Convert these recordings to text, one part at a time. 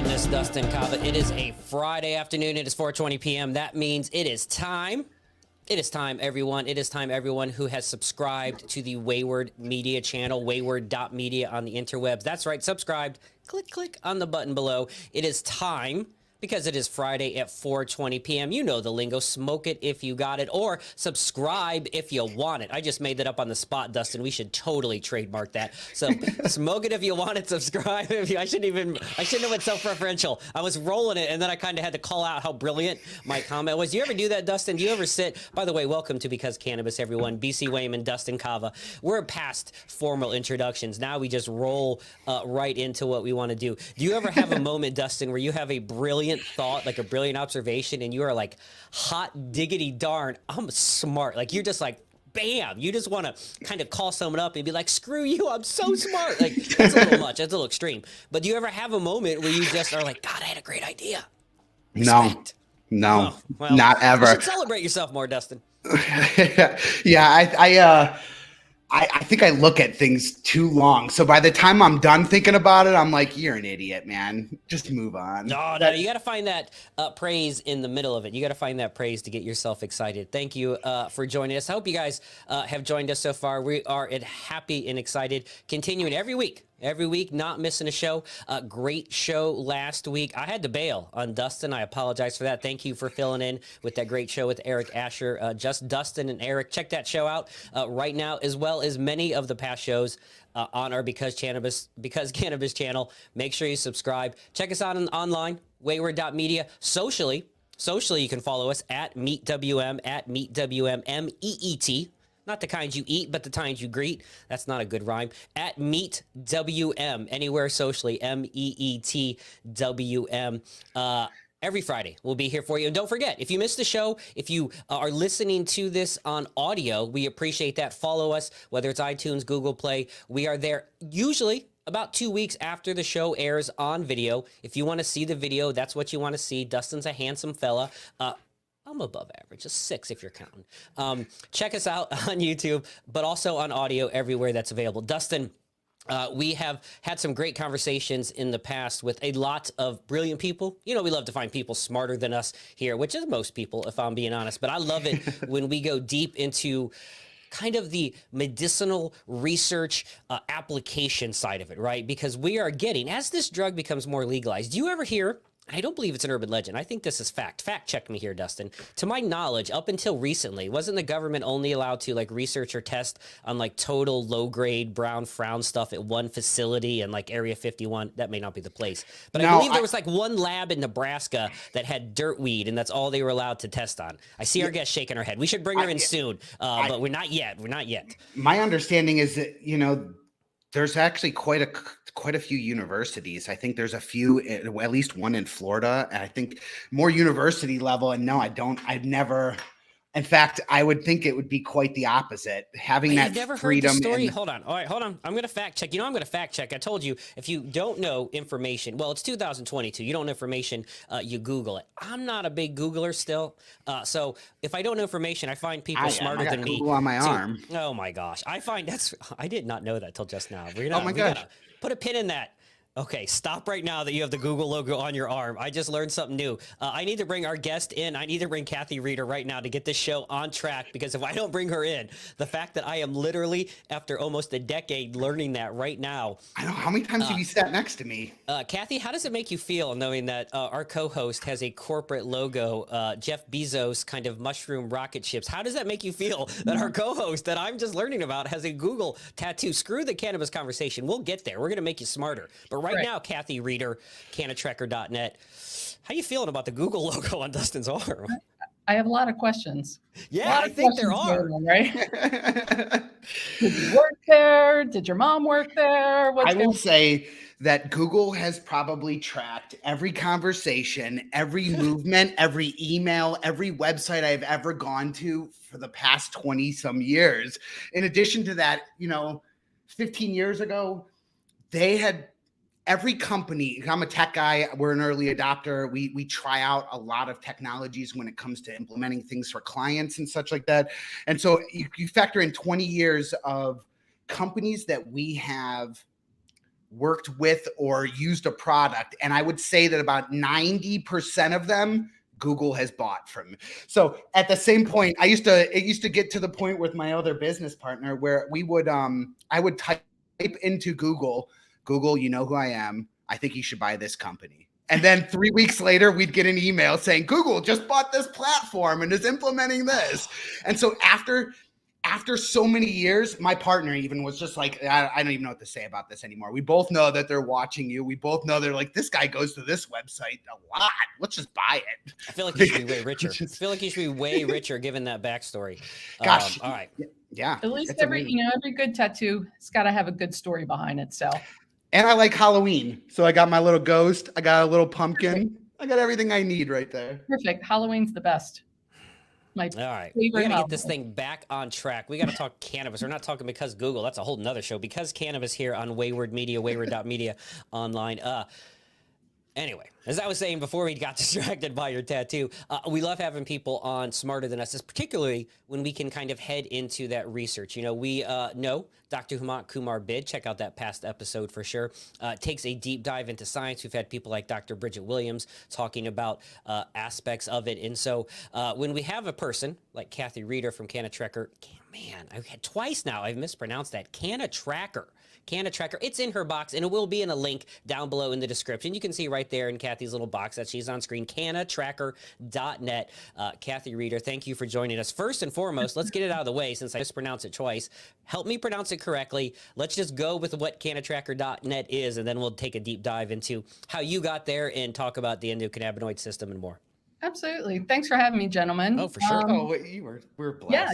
goodness, Dustin Kava. It is a Friday afternoon. It is 4:20 p.m. That means it is time. It is time, everyone. It is time, everyone who has subscribed to the Wayward Media channel, wayward.media on the interwebs. That's right, subscribed. Click on the button below. It is time, because it is Friday at 4:20 p.m. You know the lingo. Smoke it if you got it, or subscribe if you want it. I just made that up on the spot, Dustin. We should totally trademark that. So smoke it if you want it, subscribe if you. I shouldn't have went self-referential. I was rolling it, and then I kind of had to call out how brilliant my comment was. Do you ever do that, Dustin? Do you ever sit? By the way, welcome to Because Cannabis, everyone. B.C. Wehman, Dustin Kava. We're past formal introductions. Now we just roll right into what we want to do. Do you ever have a moment, Dustin, where you have a brilliant thought, like a brilliant observation, and you are like, hot diggity darn, I'm smart. Like, you're just like, bam, you just want to kind of call someone up and be like, screw you, I'm so smart. Like, that's a little much, that's a little extreme. But do you ever have a moment where you just are like, God, I had a great idea? Respect. No, oh, well, not ever. You should celebrate yourself more, Dustin. Yeah, I think I look at things too long. So by the time I'm done thinking about it, I'm like, you're an idiot, man. Just move on. No, you got to find that praise in the middle of it. You got to find that praise to get yourself excited. Thank you for joining us. I hope you guys have joined us so far. We are happy and excited, continuing every week. Every week, not missing a show. Great show last week. I had to bail on Dustin. I apologize for that. Thank you for filling in with that great show with Eric Asher. Just Dustin and Eric. Check that show out right now, as well as many of the past shows on our Because Cannabis channel. Make sure you subscribe. Check us out online, wayward.media. Socially, you can follow us at MeetWM, MEET. Not the kind you eat, but the kind you greet. That's not a good rhyme. At MeetWM, anywhere socially, MEETWM. Every Friday, we'll be here for you. And don't forget, if you missed the show, if you are listening to this on audio, we appreciate that. Follow us, whether it's iTunes, Google Play. We are there usually about 2 weeks after the show airs on video. If you want to see the video, that's what you want to see. Dustin's a handsome fella. I'm above average, a 6 if you're counting. Check us out on YouTube, but also on audio everywhere that's available. Dustin, we have had some great conversations in the past with a lot of brilliant people. You know, we love to find people smarter than us here, which is most people, if I'm being honest. But I love it when we go deep into kind of the medicinal research application side of it, right? Because we are getting, as this drug becomes more legalized, do you ever hear, I don't believe it's an urban legend, I think this is fact. Fact check me here, Dustin. To my knowledge, up until recently, wasn't the government only allowed to like research or test on like total low-grade brown frown stuff at one facility in like Area 51? That may not be the place. But I believe there was like one lab in Nebraska that had dirt weed, and that's all they were allowed to test on. I see our guest shaking her head. We should bring her in soon, but we're not yet. We're not yet. My understanding is that, you know, there's actually quite a few universities. I think there's a few, at least one in Florida, and I think more university level. And no, I've never. In fact, I would think it would be quite the opposite. Having that never freedom. Heard the story? Hold on. All right, hold on. I'm going to fact check. You know, I'm going to fact check. I told you, if you don't know information, well, it's 2022. You don't know information, you Google it. I'm not a big Googler still. So if I don't know information, I find people smarter than me. Google on my arm. Oh my gosh. I did not know that till just now. Oh my gosh. Put a pin in that. Okay, stop right now that you have the Google logo on your arm. I just learned something new. I need to bring our guest in. I need to bring Kathy Reeder right now to get this show on track, because if I don't bring her in, the fact that I am literally, after almost a decade, learning that right now. I know. How many times have you sat next to me? Kathy, how does it make you feel knowing that our co-host has a corporate logo, Jeff Bezos kind of mushroom rocket ships? How does that make you feel that our co-host that I'm just learning about has a Google tattoo? Screw the cannabis conversation. We'll get there. We're going to make you smarter. But right now, Kathy Reeder, cannatrekker.net. How you feeling about the Google logo on Dustin's arm? I have a lot of questions. Yeah, I think there are. Right? Did you work there? Did your mom work there? I will say that Google has probably tracked every conversation, every movement, every email, every website I've ever gone to for the past 20 some years. In addition to that, you know, 15 years ago, they had every company. I'm a tech guy. We're an early adopter. We try out a lot of technologies when it comes to implementing things for clients and such like that. And so you factor in 20 years of companies that we have worked with or used a product. And I would say that about 90% of them Google has bought from me. So at the same point, it used to get to the point with my other business partner where I would type into Google, you know who I am. I think you should buy this company. And then 3 weeks later, we'd get an email saying Google just bought this platform and is implementing this. And so after so many years, my partner even was just like, I don't even know what to say about this anymore. We both know that they're watching you. We both know they're like, this guy goes to this website a lot. Let's just buy it. I feel like you should be way richer. I feel like you should be way richer given that backstory. Gosh. All right. Yeah. At least every good tattoo, it's got to have a good story behind it. So. And I like Halloween. So I got my little ghost. I got a little pumpkin. Perfect. I got everything I need right there. Perfect. Halloween's the best. All right, we got to get this thing back on track. We got to talk cannabis. We're not talking because Google. That's a whole nother show. Because Cannabis here on Wayward Media, wayward.media online. Anyway, as I was saying before we got distracted by your tattoo, we love having people on smarter than us, particularly when we can kind of head into that research. You know, we know Dr. Hemant Kumar Bid, check out that past episode for sure, takes a deep dive into science. We've had people like Dr. Bridget Williams talking about aspects of it. And so when we have a person like Kathy Reeder from Cannatracker, man, I've had twice now, I've mispronounced that, Cannatracker. It's in her box, and it will be in a link down below in the description. You can see right there in Kathy's little box that she's on screen, cannatracker.net. Kathy Reeder, thank you for joining us. First and foremost, let's get it out of the way since I mispronounced it twice. Help me pronounce it correctly. Let's just go with what cannatracker.net is, and then we'll take a deep dive into how you got there and talk about the endocannabinoid system and more. Absolutely. Thanks for having me, gentlemen. Oh, for sure. We're blessed. Yeah.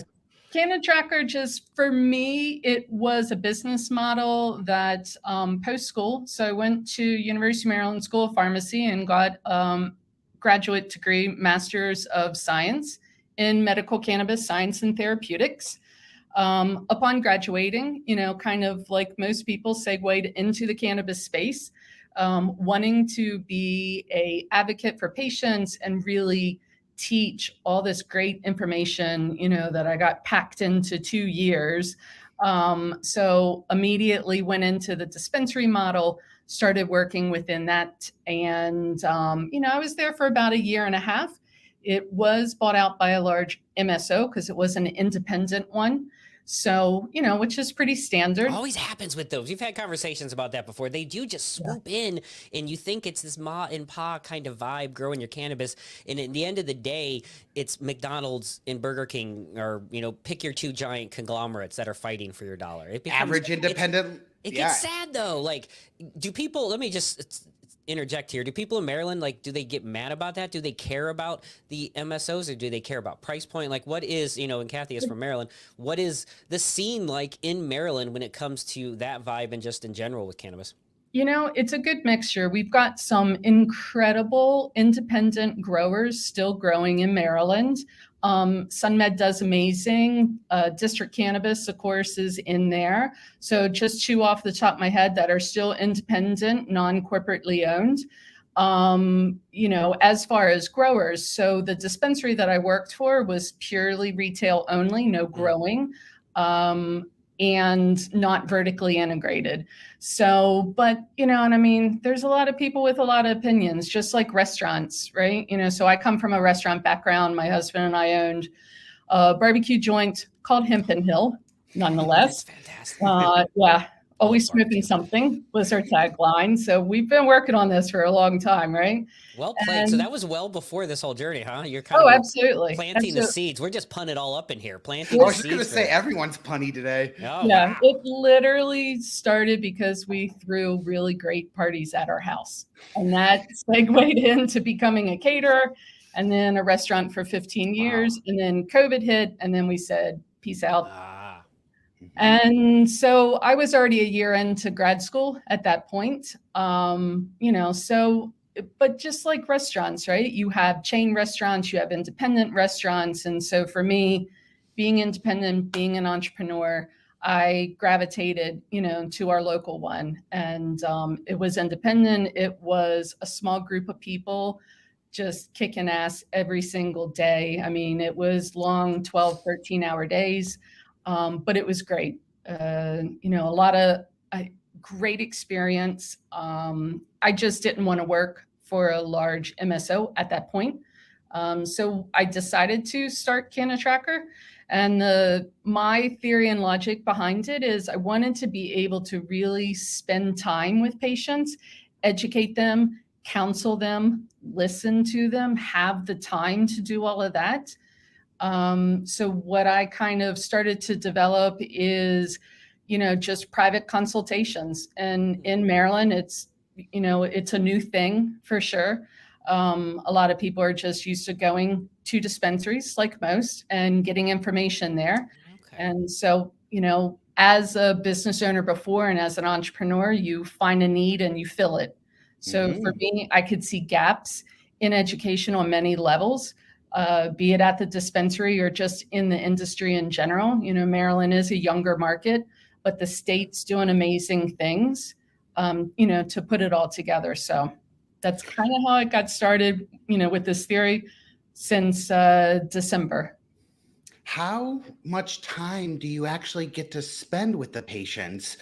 Cannatracker, just for me, it was a business model that post-school. So I went to University of Maryland School of Pharmacy and got graduate degree, Master's of Science in Medical Cannabis Science and Therapeutics. Upon graduating, kind of like most people, segued into the cannabis space, wanting to be an advocate for patients and really teach all this great information, that I got packed into 2 years. So immediately went into the dispensary model, started working within that. And, I was there for about 1.5 years. It was bought out by a large MSO because it was an independent one. So, which is pretty standard. It always happens with those. We've had conversations about that before. They do just swoop in and you think it's this ma and pa kind of vibe growing your cannabis. And at the end of the day, it's McDonald's and Burger King or, pick your 2 giant conglomerates that are fighting for your dollar. It becomes, average independent. It gets sad though. Like, do people, let me just interject here. Do people in Maryland, do they get mad about that? Do they care about the MSOs or do they care about price point? Like what is, and Kathy is from Maryland, what is the scene like in Maryland when it comes to that vibe and just in general with cannabis? It's a good mixture. We've got some incredible independent growers still growing in Maryland. SunMed does amazing. District Cannabis, of course, is in there. So just 2 off the top of my head that are still independent, non-corporately owned. As far as growers, so the dispensary that I worked for was purely retail only, no growing. And not vertically integrated. So, but, there's a lot of people with a lot of opinions, just like restaurants, right? So I come from a restaurant background. My husband and I owned a barbecue joint called Hemp and Hill, nonetheless. That's fantastic. Always smoking something was our tagline. So we've been working on this for a long time, right? Well played. So that was well before this whole journey, huh? You're kind of absolutely planting the seeds. We're just punning it all up in here. Planting I the was seeds. just going to say everyone's punny today. Oh, yeah, wow. It literally started because we threw really great parties at our house. And that segued into becoming a caterer and then a restaurant for 15 years. Wow. And then COVID hit and then we said, peace out. And so I was already 1 year into grad school at that point. But just like restaurants, right? You have chain restaurants, you have independent restaurants. And so for me, being independent, being an entrepreneur, I gravitated, to our local one. And it was independent. It was a small group of people just kicking ass every single day. I mean, it was long 12, 13-hour days. But it was great. A lot of great experience. I just didn't want to work for a large MSO at that point. So I decided to start CannaTracker. And my theory and logic behind it is I wanted to be able to really spend time with patients, educate them, counsel them, listen to them, have the time to do all of that. So what I kind of started to develop is, just private consultations. And in Maryland, it's a new thing for sure. A lot of people are just used to going to dispensaries like most and getting information there. Okay. And so, as a business owner before and as an entrepreneur, you find a need and you fill it. So for me, I could see gaps in education on many levels, be it at the dispensary or just in the industry in general. Maryland is a younger market, but the state's doing amazing things, to put it all together. So that's kind of how I got started, with this theory since December. How much time do you actually get to spend with the patients?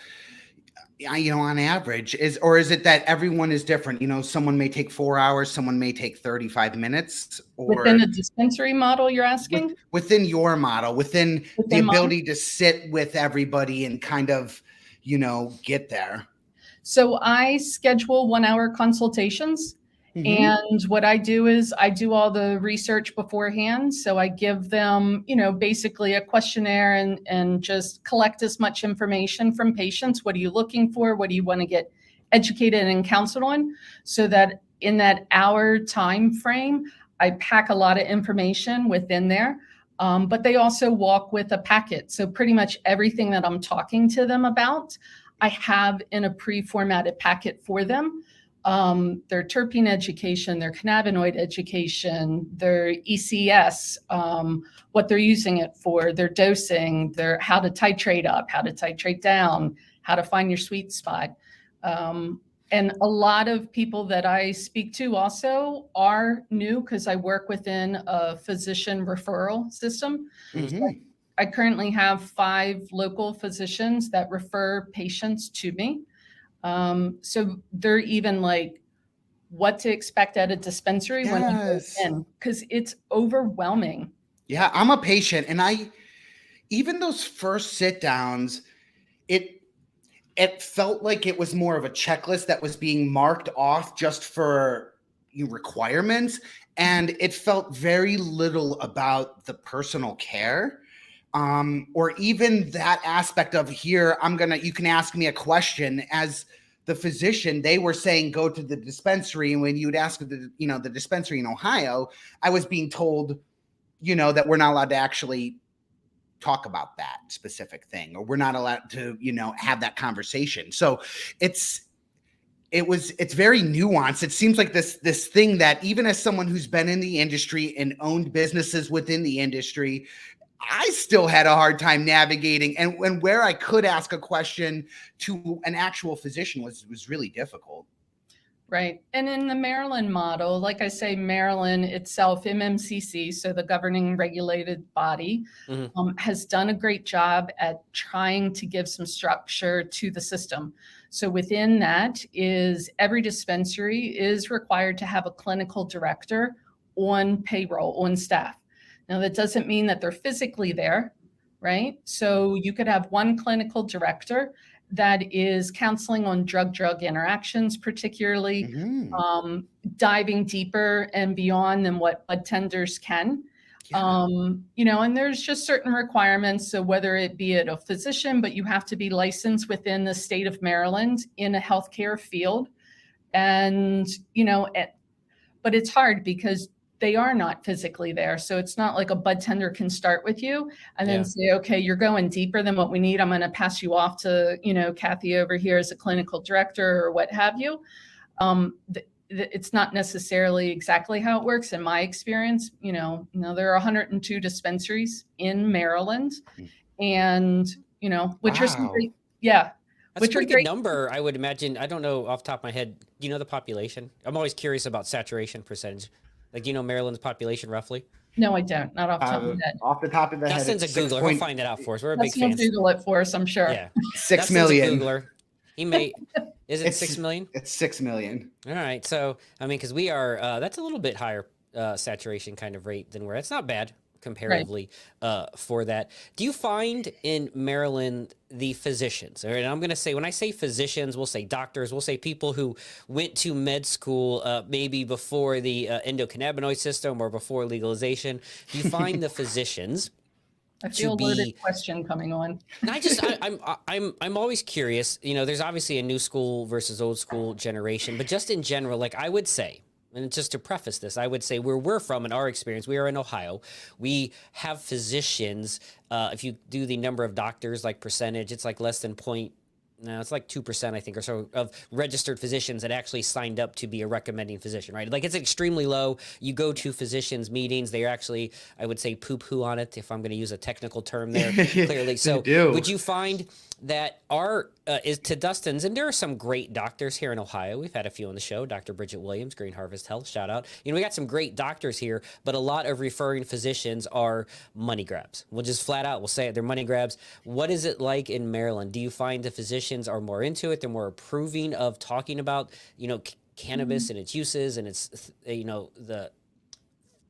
On average, is it that everyone is different? Someone may take 4 hours, someone may take 35 minutes, or Within a dispensary model, you're asking? within your model, within the ability to sit with everybody and kind of, get there. So I schedule 1-hour consultations. And what I do is I do all the research beforehand. So I give them, basically a questionnaire and just collect as much information from patients. What are you looking for? What do you want to get educated and counseled on? So that in that hour time frame, I pack a lot of information within there. But they also walk with a packet. So pretty much everything that I'm talking to them about, I have in a pre-formatted packet for them. Their terpene education, their cannabinoid education, their ECS, what they're using it for, their dosing, their how to titrate up, how to titrate down, how to find your sweet spot. And a lot of people that I speak to also are new because I work within a physician referral system. So I currently have 5 local physicians that refer patients to me. So they're even like what to expect at a dispensary when you go in, because it's overwhelming. Yeah, I'm a patient, and even those first sit downs, it felt like it was more of a checklist that was being marked off just for requirements, and it felt very little about the personal care. Or even that aspect of here, you can ask me a question. As the physician, they were saying, go to the dispensary. And when you would ask the dispensary in Ohio, I was being told, that we're not allowed to actually talk about that specific thing, or we're not allowed to, have that conversation. So it's very nuanced. It seems like this thing that even as someone who's been in the industry and owned businesses within the industry, I still had a hard time navigating, and where I could ask a question to an actual physician was really difficult. Right. And in the Maryland model, like I say, Maryland itself, MMCC, so the governing regulated body, has done a great job at trying to give some structure to the system. So within that is every dispensary is required to have a clinical director on payroll, on staff. Now, that doesn't mean that they're physically there, right? So you could have one clinical director that is counseling on drug-drug interactions, particularly diving deeper and beyond than what bud tenders can. And there's just certain requirements. So whether it be at a physician, but you have to be licensed within the state of Maryland in a healthcare field. And, but it's hard because they are not physically there. So it's not like a bud tender can start with you and then say, okay, you're going deeper than what we need. I'm going to pass you off to, Kathy over here as a clinical director or what have you. It's not necessarily exactly how it works in my experience. There are 102 dispensaries in Maryland and, which are some great, That's a pretty good number, I would imagine. I don't know off the top of my head. Do you know the population? I'm always curious about saturation percentage. Like, Maryland's population roughly? No, I don't. Not off the top of my head. Off the top of the head. Dustin's a Googler. He'll find it out for us. We're a big fan. Google it for us, I'm sure. Yeah. 6 million. Googler. He may, is it 6 million? It's 6 million. All right. So, I mean, because we are, that's a little bit higher saturation kind of rate than it's not bad comparatively for that. Do you find in Maryland the physicians, and I'm going to say, when I say physicians, we'll say doctors, we'll say people who went to med school maybe before the endocannabinoid system or before legalization. Do you find the physicians I feel a loaded question coming on. I'm always curious. You know, there's obviously a new school versus old school generation, but just in general, like I would say, and just to preface this, I would say where we're from in our experience, we are in Ohio. We have physicians. If you do the number of doctors, like percentage, it's like less than it's like 2%, I think, or so of registered physicians that actually signed up to be a recommending physician, right? Like it's extremely low. You go to physicians meetings, they're actually, I would say, poo-poo on it, if I'm going to use a technical term there, clearly. So would you find that is to Dustin's, and there are some great doctors here in Ohio. We've had a few on the show. Dr. Bridget Williams, Green Harvest Health, shout out. You know, we got some great doctors here, but a lot of referring physicians are money grabs. We'll just flat out, we'll say it, they're money grabs. What is it like in Maryland? Do you find the physicians are more into it? They're more approving of talking about, you know, cannabis and its uses and its, you know, the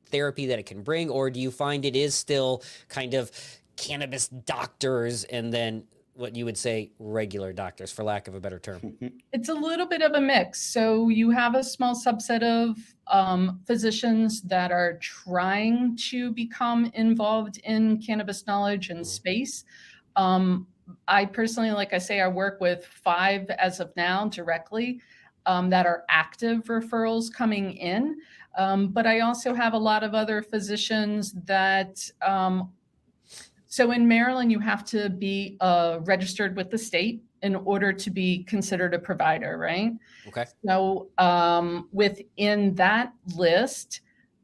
therapy that it can bring? Or do you find it is still kind of cannabis doctors and then what you would say regular doctors, for lack of a better term? It's a little bit of a mix. So you have a small subset of physicians that are trying to become involved in cannabis knowledge and space. I personally, like I say, I work with 5 as of now directly that are active referrals coming in. But I also have a lot of other physicians that so in Maryland, you have to be registered with the state in order to be considered a provider, right? Okay. So within that list,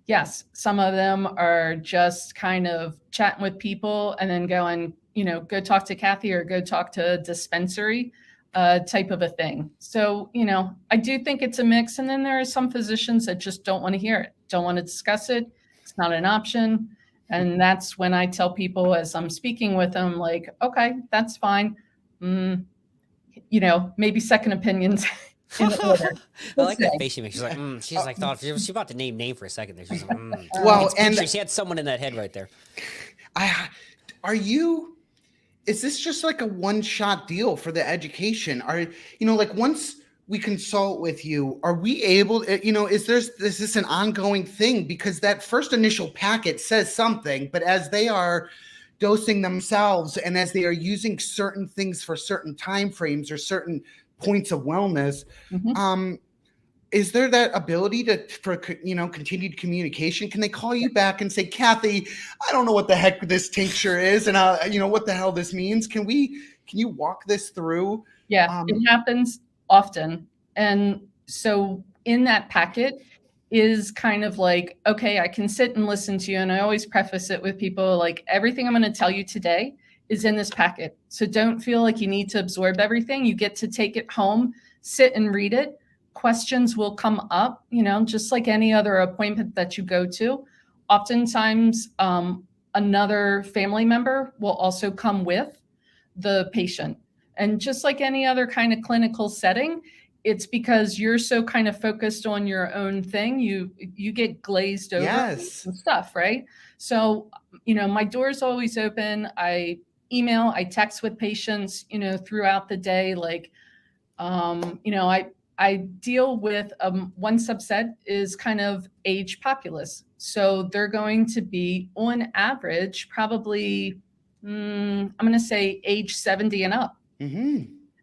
yes, some of them are just kind of chatting with people and then going, you know, go talk to Kathy or go talk to Dispensary type of a thing. So, you know, I do think it's a mix. And then there are some physicians that just don't want to hear it, don't want to discuss it. It's not an option. And that's when I tell people as I'm speaking with them, like, okay, that's fine. You know, maybe second opinions in order. I like that face she makes. She's like, she's like, thought she was about to name for a second there. She's like, Well, and she had someone in that head right there. Is this just like a one-shot deal for the education? Like once we consult with you, are we able, is this an ongoing thing? Because that first initial packet says something, but as they are dosing themselves and as they are using certain things for certain timeframes or certain points of wellness, is there that ability for continued communication? Can they call you back and say, Kathy, I don't know what the heck this tincture is, and what the hell this means? Can you walk this through? Yeah, it happens often. And so in that packet is kind of like, okay, I can sit and listen to you. And I always preface it with people like, everything I'm going to tell you today is in this packet. So don't feel like you need to absorb everything. You get to take it home, sit and read it. Questions will come up, just like any other appointment that you go to. Oftentimes, another family member will also come with the patient. And just like any other kind of clinical setting, it's because you're so kind of focused on your own thing, you get glazed over and stuff, right? So, my door's always open. I email, I text with patients, throughout the day. Like, I deal with one subset is kind of age populace. So they're going to be on average, probably, I'm going to say age 70 and up.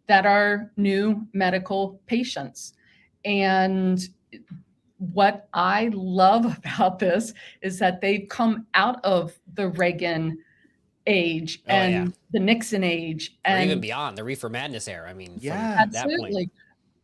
That are new medical patients. And what I love about this is that they've come out of the Reagan age and the Nixon age. And even beyond the Reefer Madness era. I mean, absolutely. That point.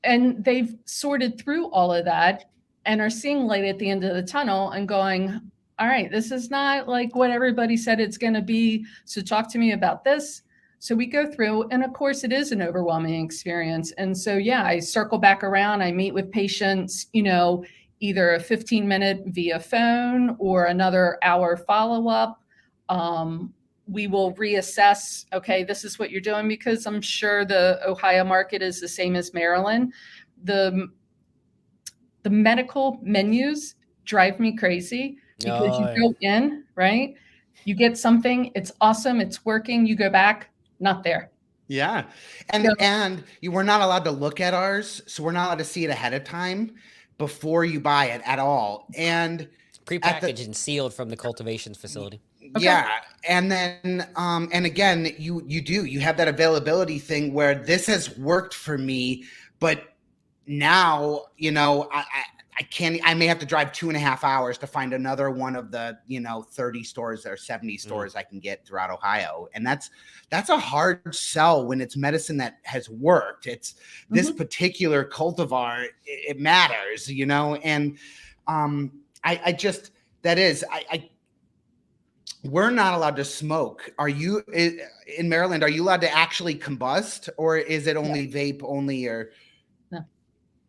And they've sorted through all of that and are seeing light at the end of the tunnel and going, all right, this is not like what everybody said it's going to be. So talk to me about this. So we go through, and of course it is an overwhelming experience. And so, I circle back around, I meet with patients, either a 15-minute via phone or another hour follow-up. we will reassess, okay, this is what you're doing, because I'm sure the Ohio market is the same as Maryland. The medical menus drive me crazy because you go in, right? You get something, it's awesome, it's working, you go back, not there. Yeah. So- And you were not allowed to look at ours, so we're not allowed to see it ahead of time before you buy it at all. And prepackaged and sealed from the cultivation facility. Okay. yeah. And then and again, you have that availability thing where this has worked for me, but now, I can't, I may have to drive 2.5 hours to find another one of the, 30 stores or 70 stores I can get throughout Ohio. And that's a hard sell when it's medicine that has worked. It's this particular cultivar, it matters, and I just, that is, we're not allowed to smoke. Are you in Maryland? Are you allowed to actually combust, or is it only vape only, or? No,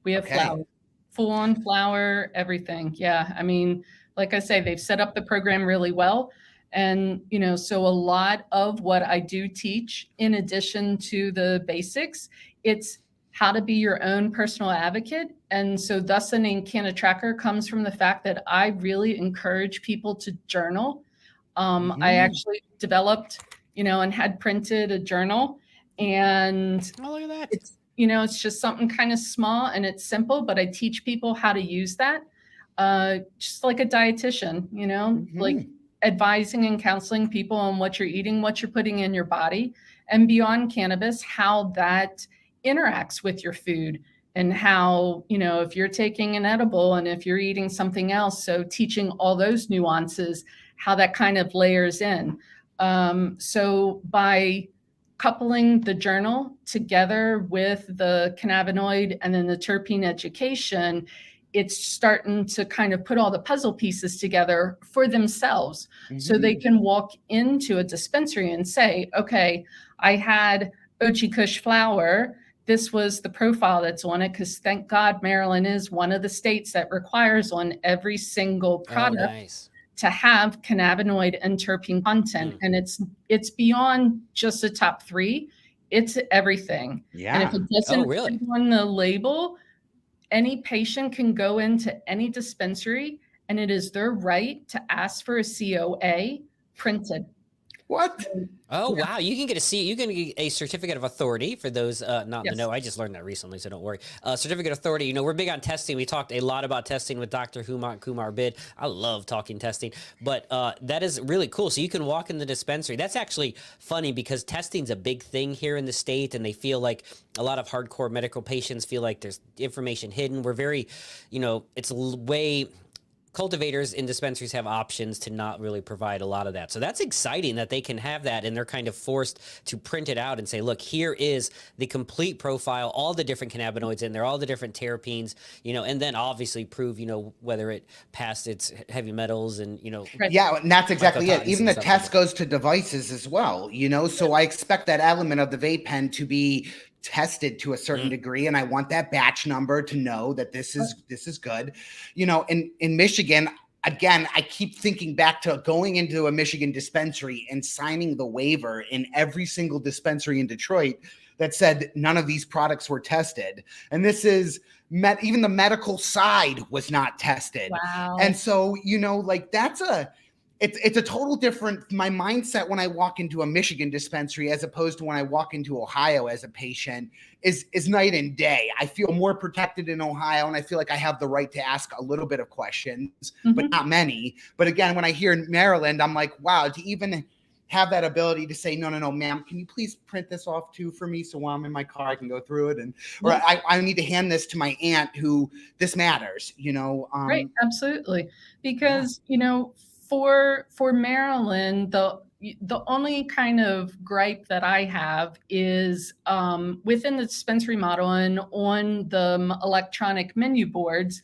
we have Okay. flower, full on flower, everything. Yeah. I mean, like I say, they've set up the program really well. And, so a lot of what I do teach, in addition to the basics, it's how to be your own personal advocate. And so thus the name Canna Tracker comes from the fact that I really encourage people to journal. I actually developed, and had printed a journal, and Oh, look at that. it's just something kind of small and it's simple, but I teach people how to use that. Just like a dietitian, like advising and counseling people on what you're eating, what you're putting in your body, and beyond cannabis, how that interacts with your food, and how, if you're taking an edible and if you're eating something else. So teaching all those nuances, how that kind of layers in. So by coupling the journal together with the cannabinoid and then the terpene education, it's starting to kind of put all the puzzle pieces together for themselves. So they can walk into a dispensary and say, okay, I had Ochi Kush flower. This was the profile that's on it, because thank God Maryland is one of the states that requires on every single product to have cannabinoid and terpene content. And it's beyond just the top 3. It's everything. Yeah. And if it doesn't say on the label, any patient can go into any dispensary and it is their right to ask for a COA printed. What? Oh, wow. You can get a certificate of authority for those not in the know. I just learned that recently, so don't worry. Certificate of authority. We're big on testing. We talked a lot about testing with Dr. Humant Kumar Bid. I love talking testing, but that is really cool. So you can walk in the dispensary. That's actually funny because testing's a big thing here in the state, and they feel like a lot of hardcore medical patients feel like there's information hidden. We're very, it's way... Cultivators in dispensaries have options to not really provide a lot of that. So that's exciting that they can have that, and they're kind of forced to print it out and say, look, here is the complete profile, all the different cannabinoids in there, all the different terpenes, and then obviously prove, whether it passed its heavy metals and, Yeah, and that's exactly it. Even the test goes to devices as well, So I expect that element of the vape pen to be tested to a certain degree, and I want that batch number to know that this is good. In Michigan, again, I keep thinking back to going into a Michigan dispensary and signing the waiver in every single dispensary in Detroit that said none of these products were tested. And this is even the medical side was not tested. Wow. And so, it's a total different, my mindset when I walk into a Michigan dispensary as opposed to when I walk into Ohio as a patient is night and day. I feel more protected in Ohio, and I feel like I have the right to ask a little bit of questions, but not many. But again, when I hear in Maryland, I'm like, wow, to even have that ability to say, no, ma'am, can you please print this off too for me? So while I'm in my car, I can go through it. Or I need to hand this to my aunt who this matters, Right. Absolutely. Because, for Maryland, the only kind of gripe that I have is within the dispensary model and on the electronic menu boards,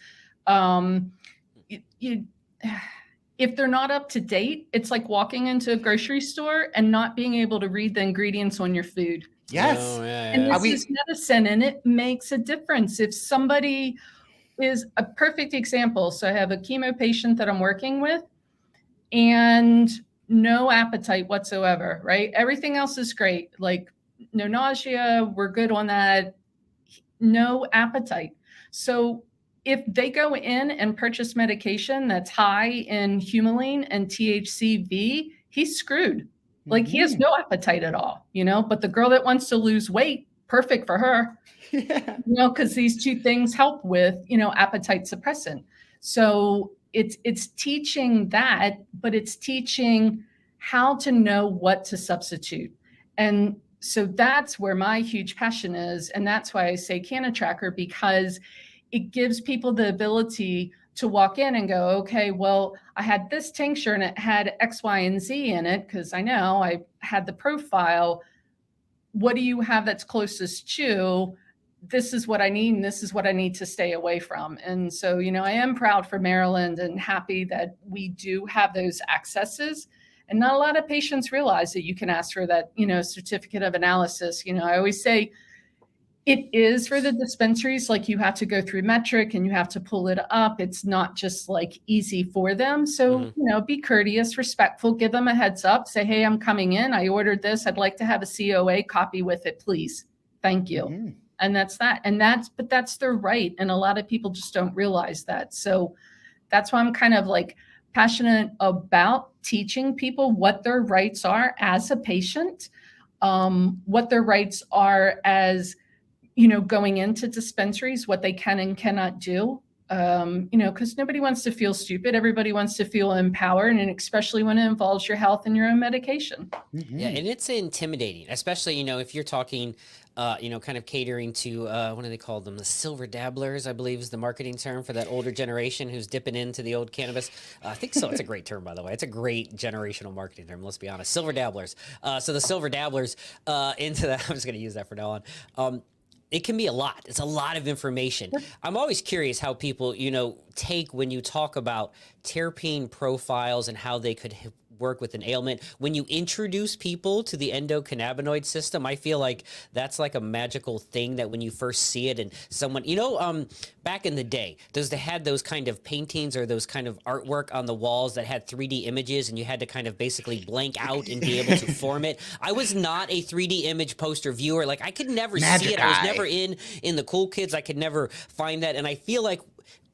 if they're not up to date, it's like walking into a grocery store and not being able to read the ingredients on your food. Yes. Oh, yeah. And this is medicine, and it makes a difference. If somebody is a perfect example. So I have a chemo patient that I'm working with, and no appetite whatsoever, right? Everything else is great. Like no nausea, we're good on that. No appetite. So if they go in and purchase medication that's high in humulene and THCV, he's screwed. Like he has no appetite at all, but the girl that wants to lose weight, perfect for her, because these two things help with, appetite suppressant. So it's teaching that, but it's teaching how to know what to substitute. And so that's where my huge passion is. And that's why I say Canna Tracker, because it gives people the ability to walk in and go, okay, well, I had this tincture and it had X, Y, and Z in it, because I know I had the profile. What do you have that's closest to? This is what I need, and this is what I need to stay away from. And so, I am proud for Maryland and happy that we do have those accesses. And not a lot of patients realize that you can ask for that, certificate of analysis. I always say it is for the dispensaries, like you have to go through metric and you have to pull it up. It's not just like easy for them. So, be courteous, respectful, give them a heads up, say, hey, I'm coming in. I ordered this. I'd like to have a COA copy with it, please. Thank you. And that's that. But that's their right. And a lot of people just don't realize that. So that's why I'm kind of like passionate about teaching people what their rights are as a patient, what their rights are as, going into dispensaries, what they can and cannot do, because nobody wants to feel stupid. Everybody wants to feel empowered, and especially when it involves your health and your own medication. Yeah, and it's intimidating, especially, if you're talking, kind of catering to, what do they call them? The silver dabblers, I believe is the marketing term for that older generation who's dipping into the old cannabis. I think so. It's a great term, by the way. It's a great generational marketing term. Let's be honest. Silver dabblers. So the silver dabblers into that, I'm just going to use that from now on. It can be a lot. It's a lot of information. I'm always curious how people, take when you talk about terpene profiles and how they could work with an ailment. When you introduce people to the endocannabinoid system, I feel like that's like a magical thing that when you first see it and someone, back in the day, they had those kind of paintings or those kind of artwork on the walls that had 3D images and you had to kind of basically blank out and be able to form it. I was not a 3D image poster viewer. Like I could never see it. I was never in the cool kids. I could never find that. And I feel like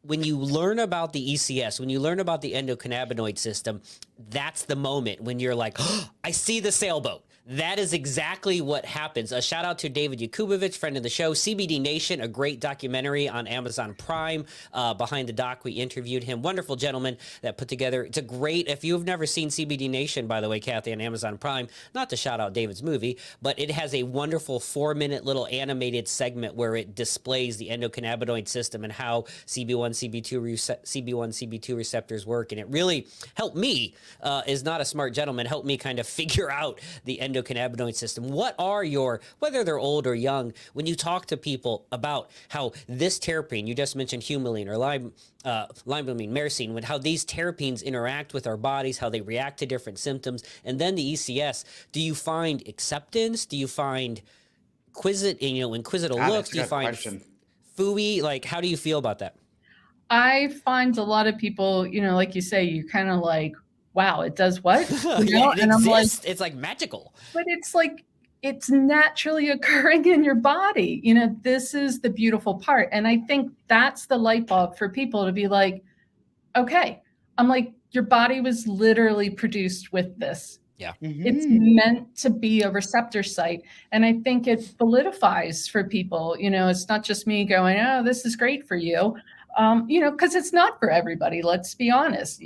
when you learn about the ECS, when you learn about the endocannabinoid system, that's the moment when you're like, oh, I see the sailboat. That is exactly what happens. A shout out to David Yakubovich, friend of the show. CBD Nation, a great documentary on Amazon Prime. Behind the Doc, we interviewed him. Wonderful gentleman that put together. It's a great, if you've never seen CBD Nation, by the way, Kathy, on Amazon Prime, not to shout out David's movie, but it has a wonderful 4-minute little animated segment where it displays the endocannabinoid system and how CB1, CB2 receptors work. And it really helped me, is not a smart gentleman, helped me kind of figure out the endocannabinoid system. What are whether they're old or young, when you talk to people about how this terpene, you just mentioned humulene or limonene, myrcene, how these terpenes interact with our bodies, how they react to different symptoms, and then the ECS, do you find acceptance? Do you find inquisitive looks? Do you find phooey? Like, how do you feel about that? I find a lot of people, like you say, you kind of like, wow, it does what? Yeah, and I'm like, it's like magical. But it's like, it's naturally occurring in your body. This is the beautiful part. And I think that's the light bulb for people to be like, okay, I'm like, your body was literally produced with this. Yeah. It's meant to be a receptor site. And I think it solidifies for people, it's not just me going, oh, this is great for you. Because it's not for everybody, let's be honest,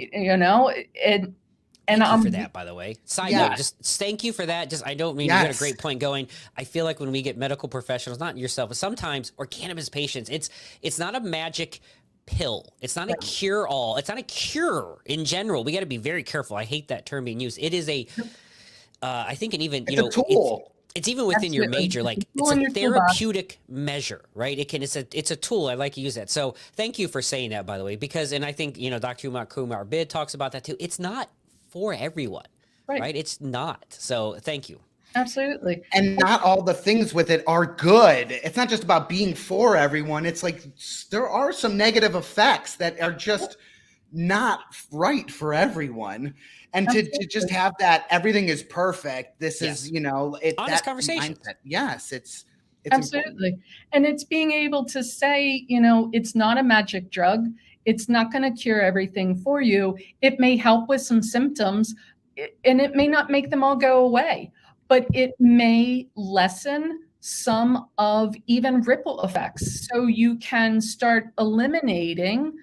Thank you for that, by the way. Side note, just thank you for that. I don't mean you got a great point going. I feel like when we get medical professionals, not yourself, but sometimes, or cannabis patients, it's not a magic pill. It's not a cure all. It's not a cure in general. We got to be very careful. I hate that term being used. It is I think, and even, it's a tool. It's even within your major, like it's a therapeutic measure, right? It's a tool. I like to use that. So thank you for saying that, by the way, because, and I think, Dr. Kumar Bid talks about that too. It's not for everyone, right? It's not. So thank you. Absolutely. And not all the things with it are good. It's not just about being for everyone. It's like there are some negative effects that are just not right for everyone. And to just have that, everything is perfect. This Yes. is, you know, Honest that conversation. mindset. Yes, it's Absolutely. important. And it's being able to say, it's not a magic drug. It's not going to cure everything for you. It may help with some symptoms and it may not make them all go away, but it may lessen some of even ripple effects. So you can start eliminating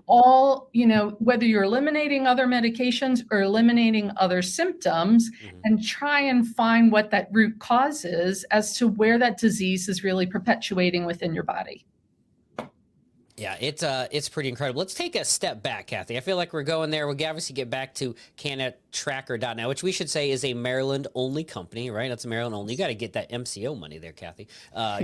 all, whether you're eliminating other medications or eliminating other symptoms, and try and find what that root cause is as to where that disease is really perpetuating within your body. Yeah, it's pretty incredible. Let's take a step back, Kathy. I feel like we're going there. We'll obviously get back to CannaTracker.net, which we should say is a Maryland-only company, right? That's Maryland only. You got to get that MCO money there, Kathy.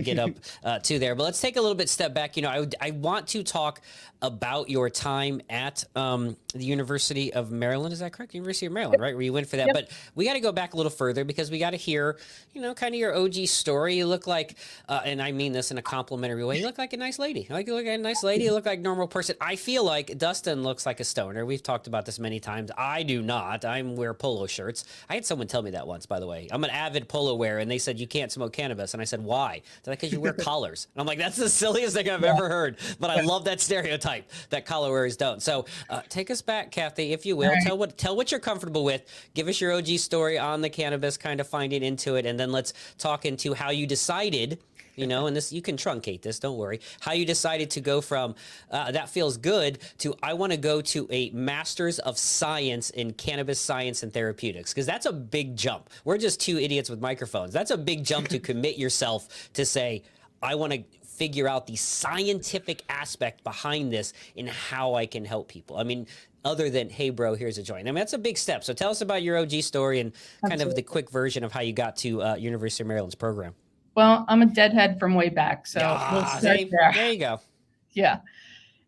Get up to there. But let's take a little bit step back. I want to talk about your time at the University of Maryland. Is that correct? University of Maryland, right? Where you went for that. Yep. But we got to go back a little further because we got to hear, kind of your OG story. You look like, and I mean this in a complimentary way, you look like a nice lady. You look like a nice lady. You look like a normal person. I feel like Dustin looks like a stoner. We've talked about this many times. I do not. I wear polo shirts. I had someone tell me that once, by the way. I'm an avid polo wearer, and they said, you can't smoke cannabis. And I said, why? They're like, because you wear collars. And I'm like, that's the silliest thing I've ever heard. But I love that stereotype that collar wearers don't. So take us back, Kathy, if you will. Right. Tell what you're comfortable with. Give us your OG story on the cannabis, kind of finding into it. And then let's talk into how you decided, and this, you can truncate this, don't worry, how you decided to go from that feels good to I want to go to a Master's of Science in Cannabis Science and Therapeutics, because that's a big jump. We're just two idiots with microphones. That's a big jump to commit yourself to say, I want to figure out the scientific aspect behind this and how I can help people. I mean, other than, hey, bro, here's a joint. I mean, that's a big step. So tell us about your OG story and kind of the quick version of how you got to University of Maryland's program. Well, I'm a deadhead from way back, so we'll start there. There you go. Yeah.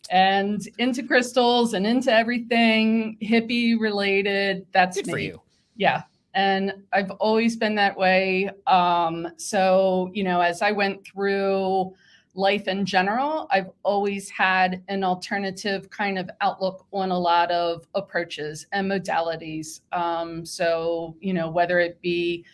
And into crystals and into everything hippie related. That's good me. For you. Yeah. And I've always been that way. So, as I went through life in general, I've always had an alternative kind of outlook on a lot of approaches and modalities. So, whether it be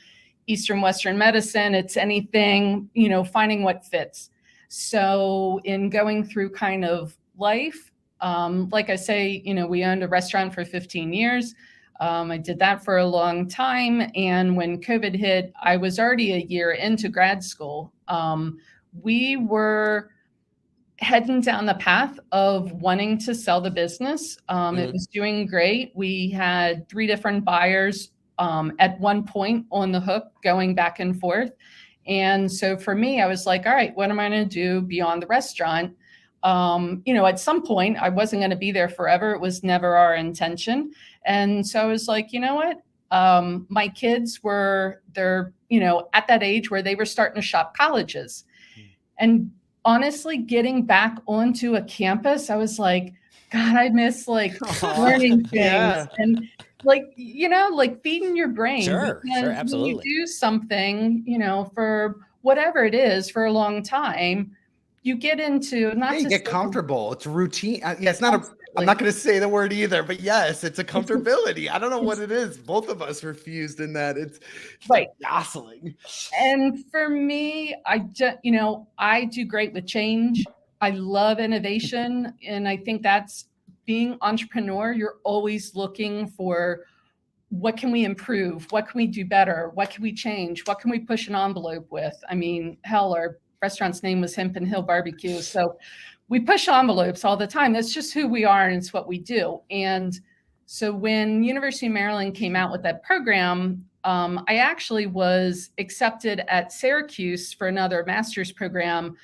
Eastern, Western medicine, it's anything, finding what fits. So in going through kind of life, like I say, we owned a restaurant for 15 years. I did that for a long time. And when COVID hit, I was already a year into grad school. We were heading down the path of wanting to sell the business. It was doing great. We had 3 different buyers at one point on the hook, going back and forth. And so for me, I was like, all right, what am I going to do beyond the restaurant? At some point I wasn't going to be there forever. It was never our intention. And so I was like, you know what? My kids they're at that age where they were starting to shop colleges. And honestly, getting back onto a campus, I was like, God, I miss learning things. Yeah. And feeding your brain. Sure, absolutely. When you do something, for whatever it is for a long time, you get into you get comfortable. It's routine. It's not I'm not going to say the word either, but yes, it's a comfortability. I don't know what it is. Both of us were fused in that. It's right. Jostling. And for me, I do great with change. I love innovation. And I think that's being entrepreneur. You're always looking for what can we improve? What can we do better? What can we change? What can we push an envelope with? I mean, hell, our restaurant's name was Hemp and Hill Barbecue. So we push envelopes all the time. That's just who we are and it's what we do. And so when University of Maryland came out with that program, I actually was accepted at Syracuse for another master's program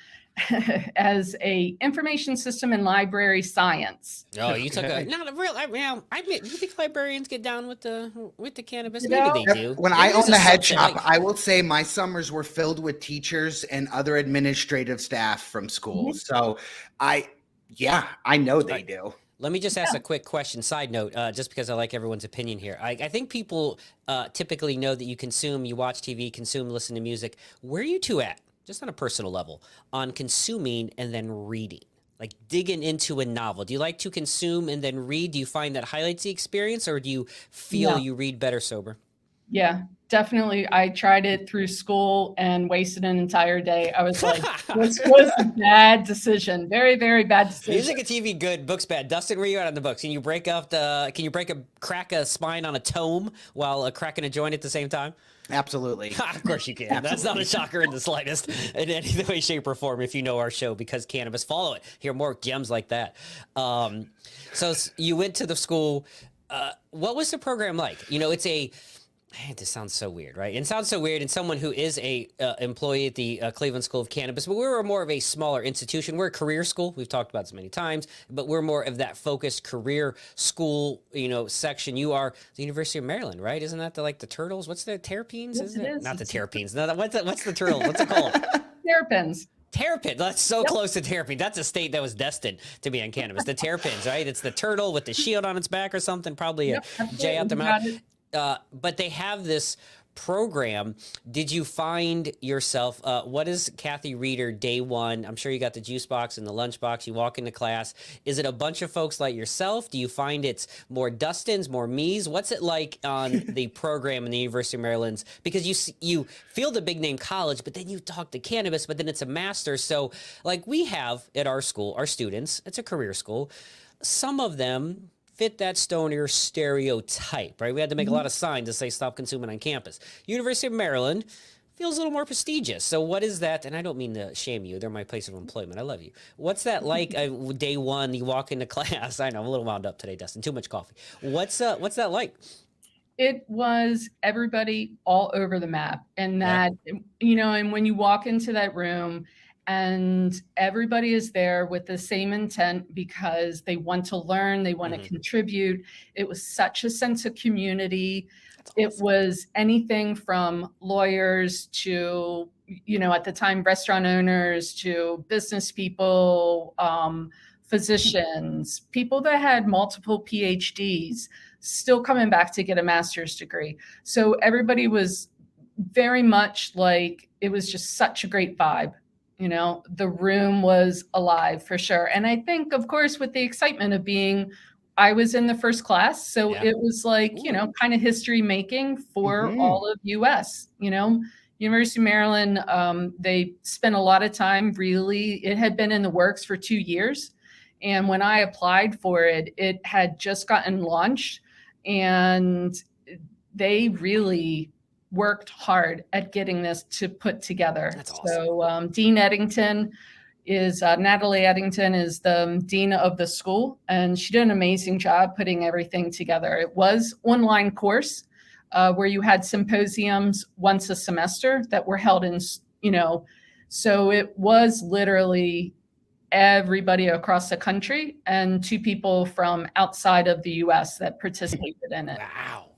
as a information system and library science. Oh, you took not a real. I admit, you think librarians get down with the cannabis? Maybe they do. When I owned the head shop, I will say my summers were filled with teachers and other administrative staff from school. So I know they do. Let me just ask a quick question. Side note, just because I like everyone's opinion here. I think people typically know that you watch TV, listen to music. Where are you two at? Just on a personal level, on consuming and then reading. like digging into a novel? Do you like to consume and then read? Do you find that highlights the experience, or do you feel you read better sober? Yeah, definitely. I tried it through school and wasted an entire day. I was like, this was a bad decision. Very, very bad decision. Music and TV good, books bad. Dustin, where you at on the books? Can you crack a spine on a tome while cracking a joint at the same time? Absolutely. Of course you can. Absolutely. That's not a shocker in the slightest in any way, shape, or form if you know our show, because Cannabis. Follow it. Hear more gems like that. So you went to the school. What was the program like? You know, this sounds so weird, right? It sounds so weird. And someone who is a employee at the Cleveland School of Cannabis, but we were more of a smaller institution. We're a career school. We've talked about this many times, but we're more of that focused career school, section. You are the University of Maryland, right? Isn't that the turtles? What's the terpenes? Yes, Isn't it it? is. Not the terpenes. No, what's the turtle? What's it called? Terrapins. Terrapin. That's so close to terrapin. That's a state that was destined to be on cannabis. The terrapins, right? It's the turtle with the shield on its back or something, probably a J out the mouth. But they have this program. Did you find yourself, what is Kathy Reeder day one? I'm sure you got the juice box and the lunch box. You walk into class. Is it a bunch of folks like yourself? Do you find it's more Dustins, more me's? What's it like on the program in the University of Maryland's? Because you feel the big name college, but then you talk to cannabis, but then it's a master's. So like we have at our school, our students, it's a career school. Some of them fit that stoner stereotype, right? We had to make a lot of signs to say stop consuming on campus. University of Maryland feels a little more prestigious. So what is that? And I don't mean to shame you. They're my place of employment. I love you. What's that like? Day one, you walk into class. I know I'm a little wound up today, Dustin. Too much coffee. What's that like? It was everybody all over the map. And that, and when you walk into that room, and everybody is there with the same intent because they want to learn, they want to contribute. It was such a sense of community. Awesome. It was anything from lawyers to, at the time, restaurant owners to business people, physicians, people that had multiple PhDs, still coming back to get a master's degree. So everybody was very much like, it was just such a great vibe. The room was alive for sure. And I think, of course, with the excitement of I was in the first class. So it was like, kind of history making for all of US, University of Maryland. They spent a lot of time, really, it had been in the works for 2 years. And when I applied for it, it had just gotten launched, and they really worked hard at getting this to put together. That's awesome. So Dean Eddington is, Natalie Eddington is the dean of the school, and she did an amazing job putting everything together. It was online course where you had symposiums once a semester that were held in, so it was literally everybody across the country and 2 people from outside of the US that participated in it. Wow.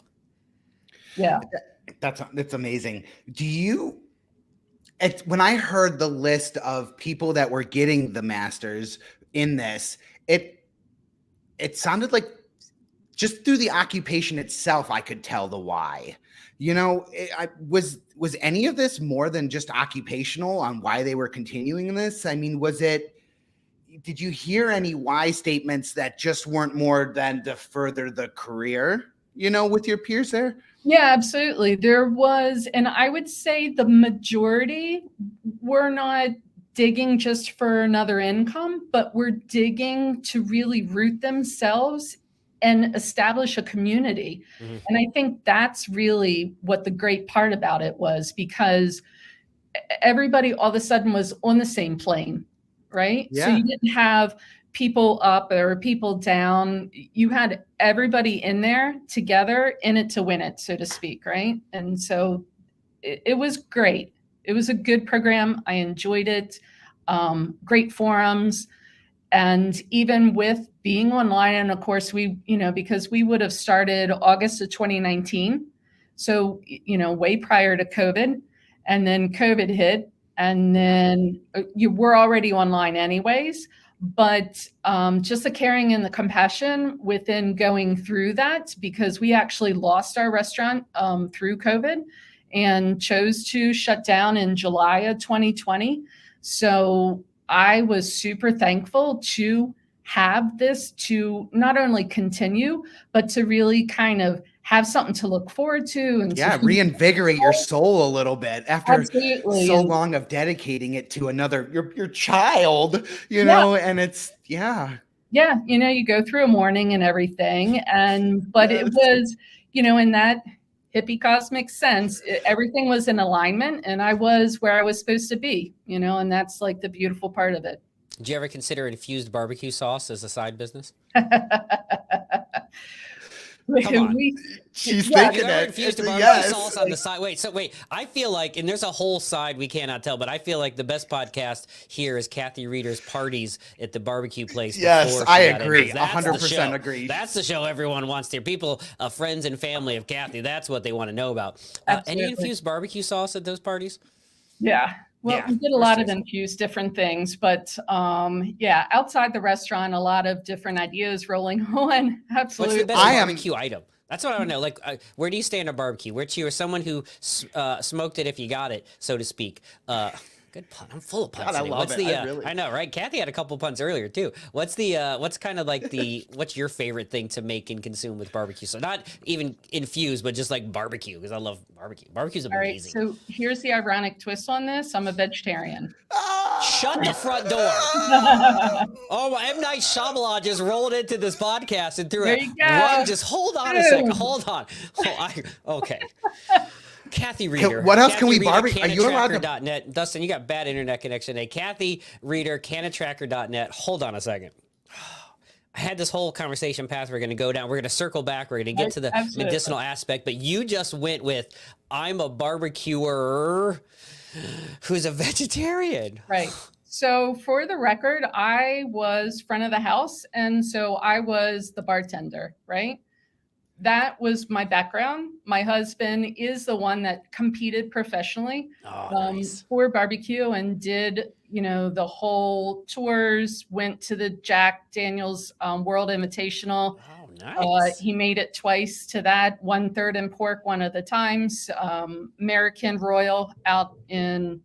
Yeah. That's amazing. When I heard the list of people that were getting the masters in this, it sounded like just through the occupation itself, I could tell the why. Was any of this more than just occupational on why they were continuing this? I mean, did you hear any why statements that just weren't more than to further the career, with your peers there? Yeah, absolutely. There was, and I would say the majority were not digging just for another income, but were digging to really root themselves and establish a community. And I think that's really what the great part about it was, because everybody all of a sudden was on the same plane, right? Yeah. So you didn't have people up or people down. You had everybody in there together, in it to win it, so to speak, right? And so it was great. It was a good program. I enjoyed it. Great forums. And even with being online, and of course because we would have started August of 2019. So, way prior to COVID, and then COVID hit, and then you were already online anyways. But just the caring and the compassion within going through that, because we actually lost our restaurant through COVID and chose to shut down in July of 2020. So I was super thankful to have this, to not only continue, but to really kind of have something to look forward to and Yeah, to reinvigorate your soul a little bit after absolutely. so And long of dedicating it to another your child, you yeah, know, and it's yeah, you go through a morning and everything, but it yes. was, in that hippie cosmic sense, everything was in alignment, and I was where I was supposed to be, and that's like the beautiful part of it. Did you ever consider infused barbecue sauce as a side business? Come on. She's Yeah, thinking You ever it. infused It's a a barbecue yes. sauce on the side? Wait. I feel like, and there's a whole side we cannot tell, but I feel like the best podcast here is Kathy Reeder's parties at the barbecue place. Yes, before she I got in, agree. 'cause that's the 100% show. agree. That's the show everyone wants to hear. People, friends and family of Kathy, that's what they want to know about. Any absolutely. infused barbecue sauce at those parties? Yeah. Well, Yeah, we did a of course lot there of is. infused different things, but yeah, outside the restaurant, a lot of different ideas rolling on. What's Absolutely. the best I am- barbecue item? That's what I want to know. Like, where do you stand on barbecue? Where you are someone who smoked it if you got it, so to speak. Good pun. I'm full of puns. God, I today. love What's it. the? I really- I know, right? Kathy had a couple puns earlier too. What's the? What's kind of like the? What's your favorite thing to make and consume with barbecue? So not even infused, but just like barbecue, because I love barbecue. Barbecue's All right. amazing. So here's the ironic twist on this. I'm a vegetarian. Shut the front door. Oh, M. Night Shyamalan just rolled into this podcast and threw There a you go. rug. Just hold on a second. Boom. Hold on. Okay. Kathy Reeder. What else Kathy can we Reeder, barbecue? Are you allowed to? Cannatracker.net. Dustin, you got bad internet connection today. Kathy Reeder, Cannatracker.net. Hold on a second. I had this whole conversation path we're going to go down. We're going to circle back. We're going to get to the Absolutely. medicinal aspect. But you just went with, I'm a barbecuer who's a vegetarian. Right. So for the record, I was front of the house, and so I was the bartender, right? That was my background. My husband is the one that competed professionally Oh, nice. for barbecue and did, the whole tours, went to the Jack Daniels World Invitational. Oh, nice. He made it twice to that, 1/3 in pork, one of the times. American Royal out in,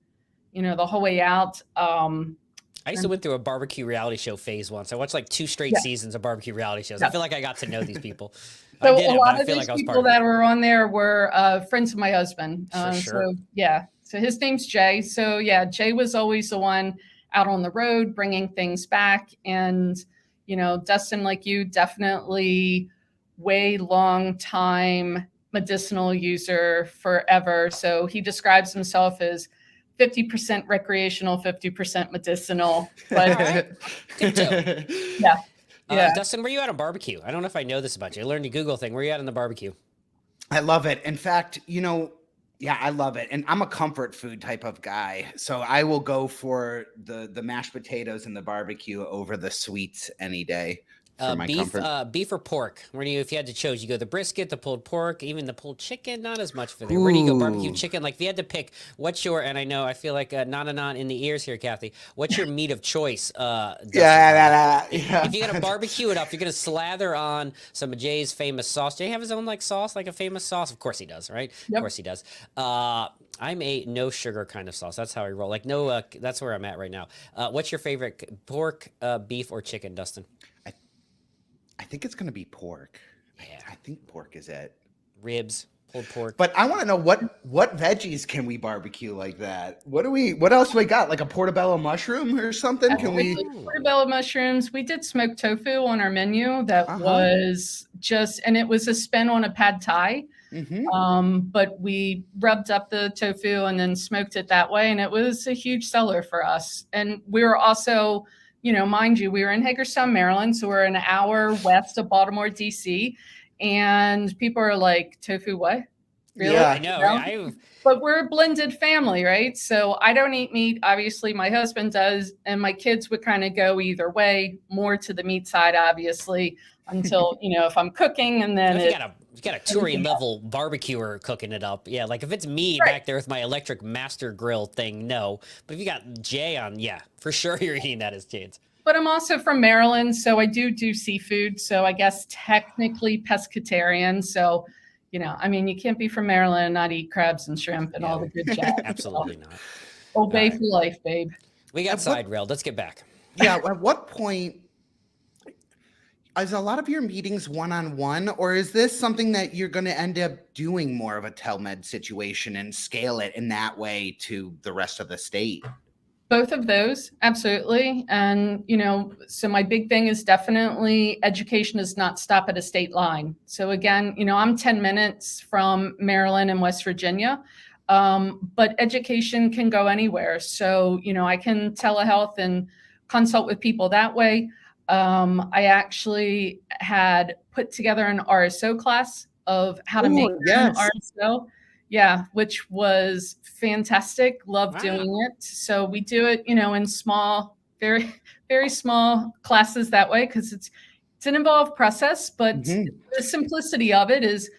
the whole way out. I used to went through a barbecue reality show phase once. I watched like 2 straight seasons of barbecue reality shows. I feel like I got to know these people. So I did a it, lot but I of feel these like I was people part of that it. were on there were friends of my husband. For sure. So yeah, so his name's Jay. So yeah, Jay was always the one out on the road bringing things back. And, Dustin, like you, definitely way long time medicinal user forever. So he describes himself as 50% recreational, 50% medicinal. But yeah. Yeah. Dustin, where you at on barbecue? I don't know if I know this about you. I learned the Google thing. Where you at on the barbecue? I love it. In fact, yeah, I love it. And I'm a comfort food type of guy. So I will go for the mashed potatoes and the barbecue over the sweets any day. For my comfort. Beef or pork? Where do you, if you had to choose, you go the brisket, the pulled pork, even the pulled chicken? Not as much for there. Where do you go? Barbecue chicken? Like if you had to pick, what's your? And I feel like non in the ears here, Kathy. What's your meat of choice? Dustin? Yeah. If you're gonna barbecue it up, you're gonna slather on some of Jay's famous sauce. Jay have his own like sauce, like a famous sauce. Of course he does, right? Yep. Of course he does. I'm a no sugar kind of sauce. That's how I roll. Like no, that's where I'm at right now. What's your favorite pork, beef, or chicken, Dustin? I think it's going to be pork. Yeah. I think pork is it. Ribs, pulled pork. But I want to know what veggies can we barbecue like that? What else do we got? Like a portobello mushroom or something? Can we? Portobello mushrooms. We did smoked tofu on our menu. That was and it was a spin on a pad thai. Mm-hmm. But we rubbed up the tofu and then smoked it that way. And it was a huge seller for us. And we were also, mind you, we were in Hagerstown, Maryland. So we're an hour west of Baltimore, DC. And people are like, tofu what? Really? Yeah, I know. But we're a blended family, right? So I don't eat meat. Obviously, my husband does. And my kids would kind of go either way, more to the meat side, obviously, until, if I'm cooking and then you got a touring level barbecuer cooking it up. Yeah, like if it's me back there with my electric master grill thing, no. But if you got Jay on, yeah, for sure you're eating that as kids. But I'm also from Maryland, so I do seafood. So I guess technically pescatarian. So, you can't be from Maryland and not eat crabs and shrimp and all the good jazz. Absolutely not. Old Bay for life, babe. We got At side railed. Let's get back. Yeah. At what point is a lot of your meetings one-on-one, or is this something that you're going to end up doing more of a telemed situation and scale it in that way to the rest of the state? Both of those, absolutely. And, so my big thing is definitely education does not stop at a state line. So again, I'm 10 minutes from Maryland and West Virginia, but education can go anywhere. So, I can telehealth and consult with people that way. I actually had put together an RSO class of how to make an RSO. Yeah, which was fantastic. Love doing it. So we do it, in small, very, very small classes that way, because it's an involved process, but the simplicity of it is,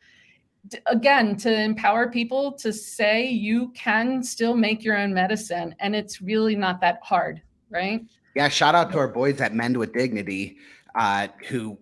again, to empower people to say you can still make your own medicine, and it's really not that hard, right? Yeah, shout out to our boys at Mend with Dignity, who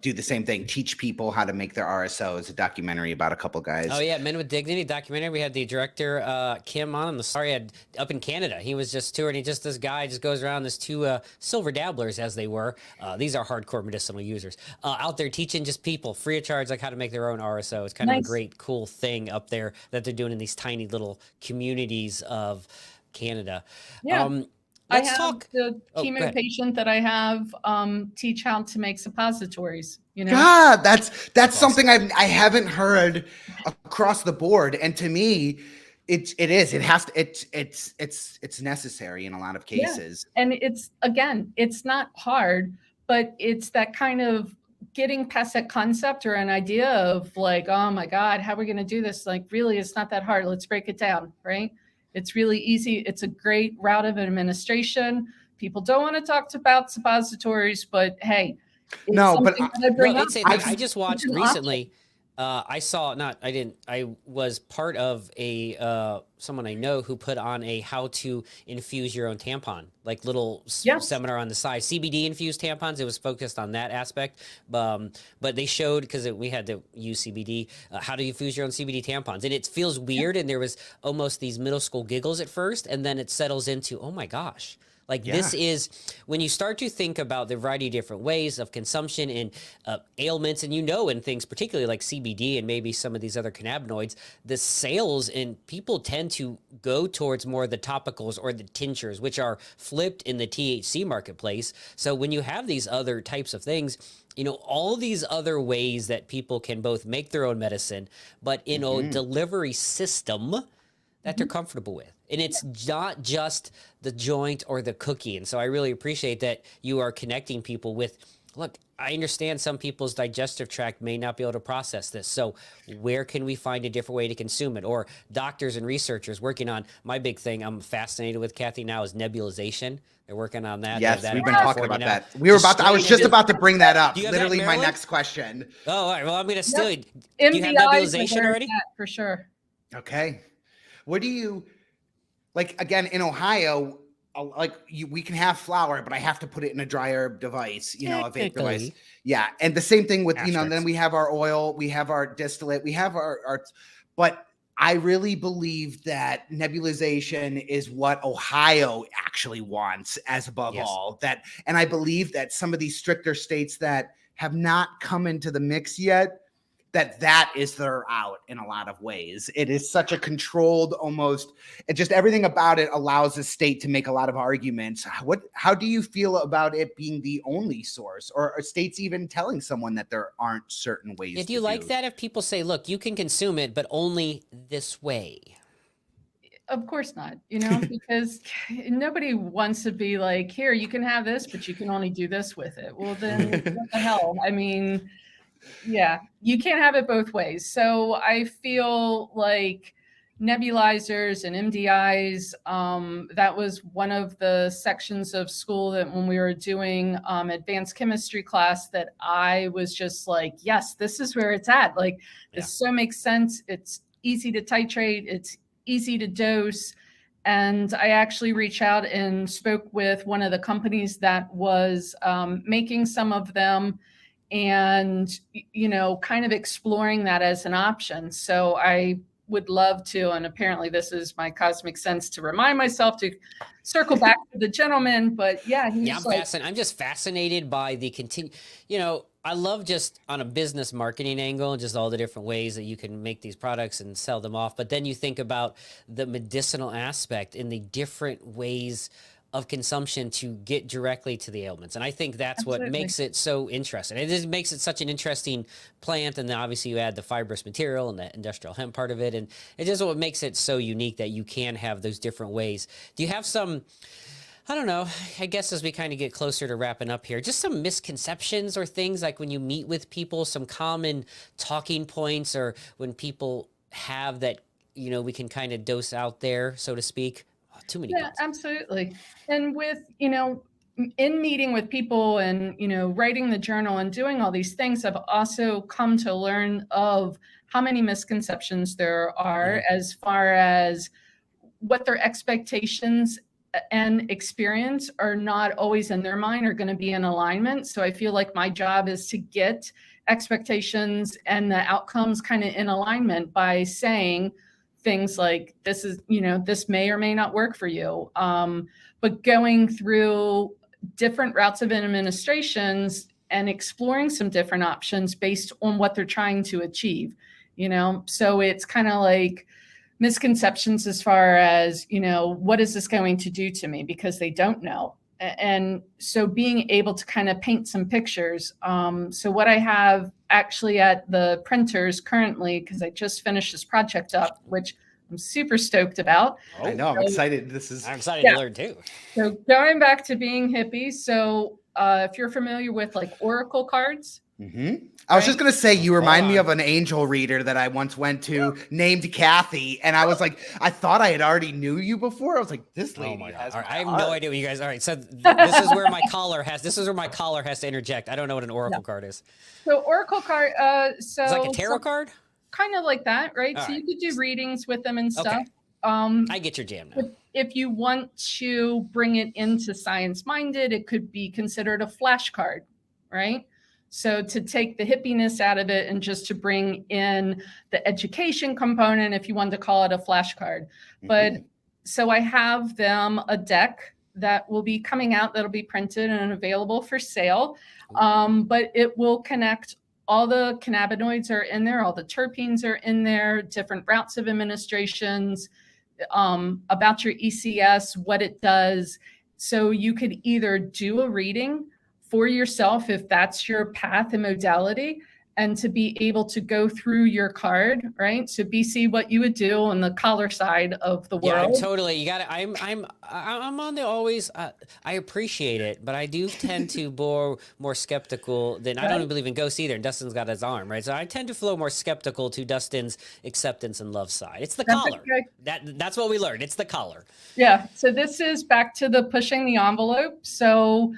do the same thing, teach people how to make their RSOs, a documentary about a couple guys. Oh yeah, Men with Dignity documentary. We had the director Kim on the story up in Canada. He was just touring. This guy just goes around. There's two silver dabblers, as they were. These are hardcore medicinal users out there teaching just people free of charge, like how to make their own RSO. It's kind of a great, cool thing up there that they're doing in these tiny little communities of Canada. Yeah. I have the chemo patient that I have teach how to make suppositories. God, that's awesome. Something I haven't heard across the board, and to me, it's necessary in a lot of cases. Yeah. And it's not hard, but it's that kind of getting past that concept or an idea of like, oh my God, how are we going to do this? Like, really, it's not that hard. Let's break it down, right? It's really easy. It's a great route of administration. People don't want to talk about suppositories, but hey, I just watched recently. I was part of someone I know who put on a how to infuse your own tampon, like little seminar on the side, CBD infused tampons. It was focused on that aspect. But they showed, because we had to use CBD, how to infuse your own CBD tampons. And it feels weird. And there was almost these middle school giggles at first. And then it settles into, oh my gosh. This is when you start to think about the variety of different ways of consumption and ailments, and in things particularly like CBD and maybe some of these other cannabinoids, the sales and people tend to go towards more of the topicals or the tinctures, which are flipped in the THC marketplace. So when you have these other types of things, all these other ways that people can both make their own medicine, but in a delivery system that they're comfortable with. And it's not just the joint or the cookie. And so I really appreciate that you are connecting people with, look, I understand some people's digestive tract may not be able to process this. So where can we find a different way to consume it? Or doctors and researchers working on, my big thing I'm fascinated with, Kathy, now is nebulization. They're working on that. Yes, we've been talking about that. I was just about to bring that up. Literally my next question. Oh, all right. Well, I'm going to still, do you have nebulization already? For sure. Okay. What do you, like, again, in Ohio, we can have flour, but I have to put it in a dry herb device, a vape device. Yeah. And the same thing with, then we have our oil, we have our distillate, we have our, but I really believe that nebulization is what Ohio actually wants as above all that. And I believe that some of these stricter states that have not come into the mix yet, that is their out in a lot of ways. It is such a controlled, almost, it just everything about it allows the state to make a lot of arguments. How do you feel about it being the only source, or are states even telling someone that there aren't certain ways? Do you like that if people say, look, you can consume it, but only this way? Of course not, because nobody wants to be like, here, you can have this, but you can only do this with it. Well, then what the hell? I mean, yeah, you can't have it both ways. So I feel like nebulizers and MDIs, that was one of the sections of school that when we were doing advanced chemistry class that I was just like, yes, this is where it's at. Like, this so makes sense. It's easy to titrate. It's easy to dose. And I actually reached out and spoke with one of the companies that was making some of them, and kind of exploring that as an option. So I would love to, and apparently this is my cosmic sense to remind myself to circle back to the gentleman, but yeah, he's I'm just fascinated by the I love just on a business marketing angle, just all the different ways that you can make these products and sell them off. But then you think about the medicinal aspect in the different ways of consumption to get directly to the ailments. And I think that's what makes it so interesting. It just makes it such an interesting plant. And then obviously you add the fibrous material and the industrial hemp part of it. And it just what makes it so unique that you can have those different ways. Do you have some, I don't know, I guess as we kind of get closer to wrapping up here, just some misconceptions or things like when you meet with people, some common talking points, or when people have that, we can kind of dose out there, so to speak? Too many. Yeah, absolutely. And with, in meeting with people and, writing the journal and doing all these things, I've also come to learn of how many misconceptions there are as far as what their expectations and experience are not always in their mind are going to be in alignment. So I feel like my job is to get expectations and the outcomes kind of in alignment by saying things like, this is, this may or may not work for you. But going through different routes of administrations and exploring some different options based on what they're trying to achieve, so it's kind of like misconceptions as far as, what is this going to do to me? Because they don't know. And so being able to kind of paint some pictures. So what I have actually at the printers currently, because I just finished this project up, which I'm super stoked about. I know, I'm excited. I'm excited to learn too. So going back to being hippie. So if you're familiar with like oracle cards. I was just going to say, you remind me of an angel reader that I once went to named Kathy. And I was like, I thought I had already knew you before. I was like, this lady has I have no idea what you guys, all right. So this is where my collar has to interject. I don't know what an oracle card is. So oracle card, so it's like a tarot card? Kind of like that, right? All so right. You could do readings with them and stuff. Okay. I get your jam now. If you want to bring it into science-minded, it could be considered a flashcard, right? So to take the hippiness out of it and just to bring in the education component, if you wanted to call it a flashcard. But so I have them a deck that will be coming out, that'll be printed and available for sale. But it will connect all the cannabinoids are in there, all the terpenes are in there, different routes of administrations, about your ECS, what it does. So you could either do a reading for yourself if that's your path and modality, and to be able to go through your card, right? So BC, what you would do on the collar side of the world. Yeah, I'm totally, you got it. I'm on the always, I appreciate it, but I do tend to be more skeptical than, I don't even believe in ghosts either. And Dustin's got his arm, right? So I tend to flow more skeptical to Dustin's acceptance and love side. It's the collar. Okay. That's what we learned. It's the collar. Yeah. So this is back to the pushing the envelope. So,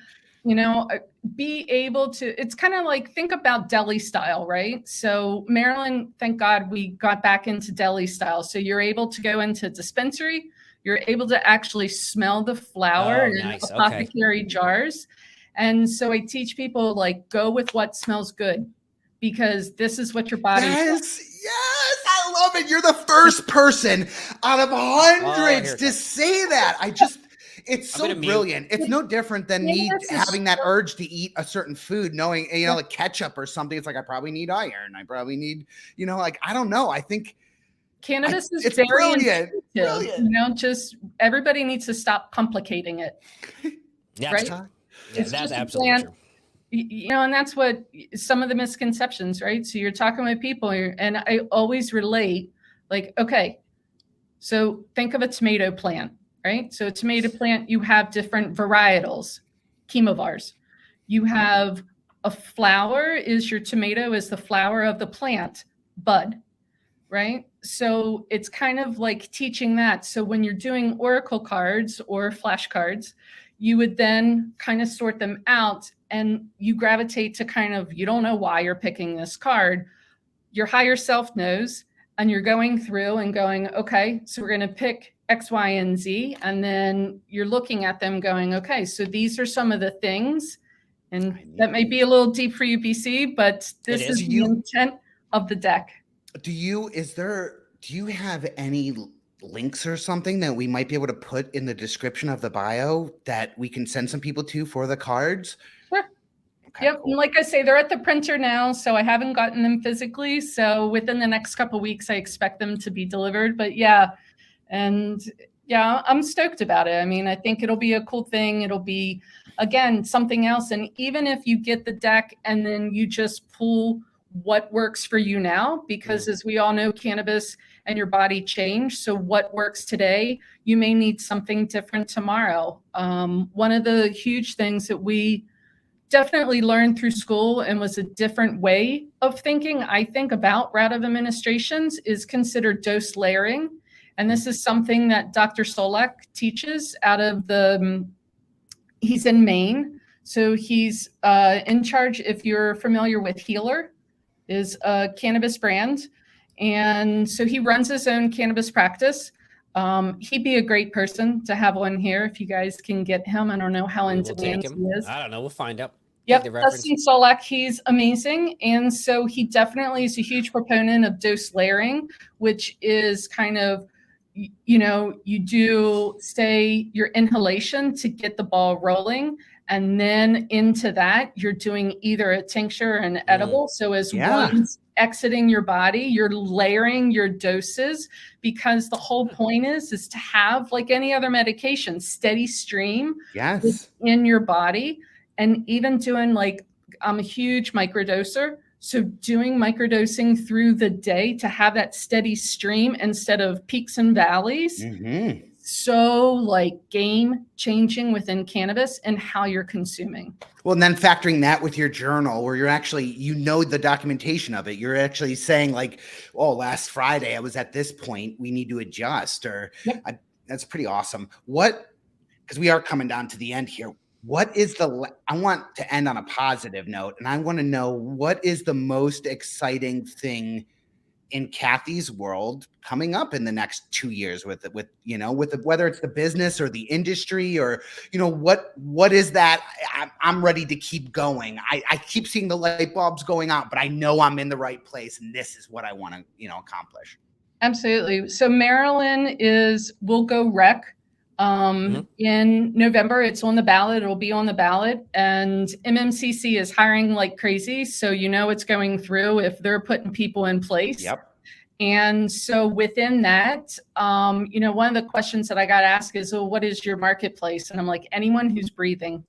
be able to, it's kind of like, think about deli style, right? So Maryland, thank God we got back into deli style. So you're able to go into dispensary, you're able to actually smell the flower in apothecary jars. And so I teach people like, go with what smells good, because this is what your body Yes, I love it. You're the first person out of hundreds to say that. It's so brilliant. It's no different than me having that urge to eat a certain food, knowing, like ketchup or something. It's like, I probably need iron. I probably need, I don't know. I think cannabis is it's very brilliant. Just everybody needs to stop complicating it. Right? That's absolutely true. And that's what some of the misconceptions, right? So you're talking with people and I always relate like, okay, so think of a tomato plant. Right? So a tomato plant, you have different varietals, chemovars. You have a flower your tomato is the flower of the plant, bud, right? So it's kind of like teaching that. So when you're doing oracle cards or flashcards, you would then kind of sort them out and you gravitate to kind of, you don't know why you're picking this card. Your higher self knows, and you're going through and going, okay, so we're going to pick X, Y, and Z. And then you're looking at them going, okay, so these are some of the things. And that may be a little deep for you, BC, but this is the intent of the deck. Is there do you have any links or something that we might be able to put in the description of the bio that we can send some people to for the cards? Sure. Okay, Yep. cool. And like I say, they're at the printer now, so I haven't gotten them physically. So within the next couple of weeks, I expect them to be delivered. But yeah, and yeah, I'm stoked about it. I mean, I think it'll be a cool thing. It'll be, again, something else. And even if you get the deck and then you just pull what works for you now, because as we all know, cannabis and your body change. So what works today, you may need something different tomorrow. One of the huge things that we definitely learned through school and was a different way of thinking, I think, about route of administrations is considered dose layering. And this is something that Dr. Solak teaches out of he's in Maine. So he's in charge, if you're familiar with Healer, is a cannabis brand. And so he runs his own cannabis practice. He'd be a great person to have on here if you guys can get him. I don't know how in demand he is. I don't know. We'll find out. Yep, Dustin Solak, he's amazing. And so he definitely is a huge proponent of dose layering, which is kind of, you know, you do say your inhalation to get the ball rolling. And then into that, you're doing either a tincture or an edible. So as one's exiting your body, you're layering your doses, because the whole point is to have, like any other medication, steady stream in your body. And even doing, like, I'm a huge microdoser. So doing microdosing through the day to have that steady stream instead of peaks and valleys. So like game changing within cannabis and how you're consuming. Well, and then factoring that with your journal where you're actually, you know, the documentation of it, you're actually saying like, oh, last Friday I was at this point, we need to adjust, or that's pretty awesome. Because we are coming down to the end here. What is I want to end on a positive note, and I want to know, what is the most exciting thing in Kathy's world coming up in the next 2 years with whether it's the business or the industry, or, you know, what is that? I'm ready to keep going. I keep seeing the light bulbs going out, but I know I'm in the right place, and this is what I want to, you know, accomplish. Absolutely. So Maryland will go rec. In November, it's on the ballot. It'll be on the ballot, and MMCC is hiring like crazy. So, you know, it's going through if they're putting people in place. And so within that, you know, one of the questions that I got asked is, well, what is your marketplace? And I'm like, anyone who's breathing,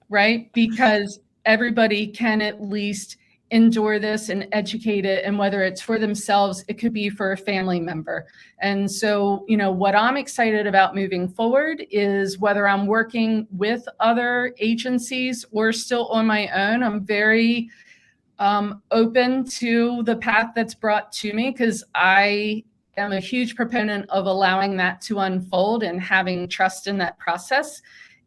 right? Because everybody can at least endure this and educate it. And whether it's for themselves, it could be for a family member. And so, you know, what I'm excited about moving forward is whether I'm working with other agencies or still on my own, I'm very open to the path that's brought to me, because I am a huge proponent of allowing that to unfold and having trust in that process.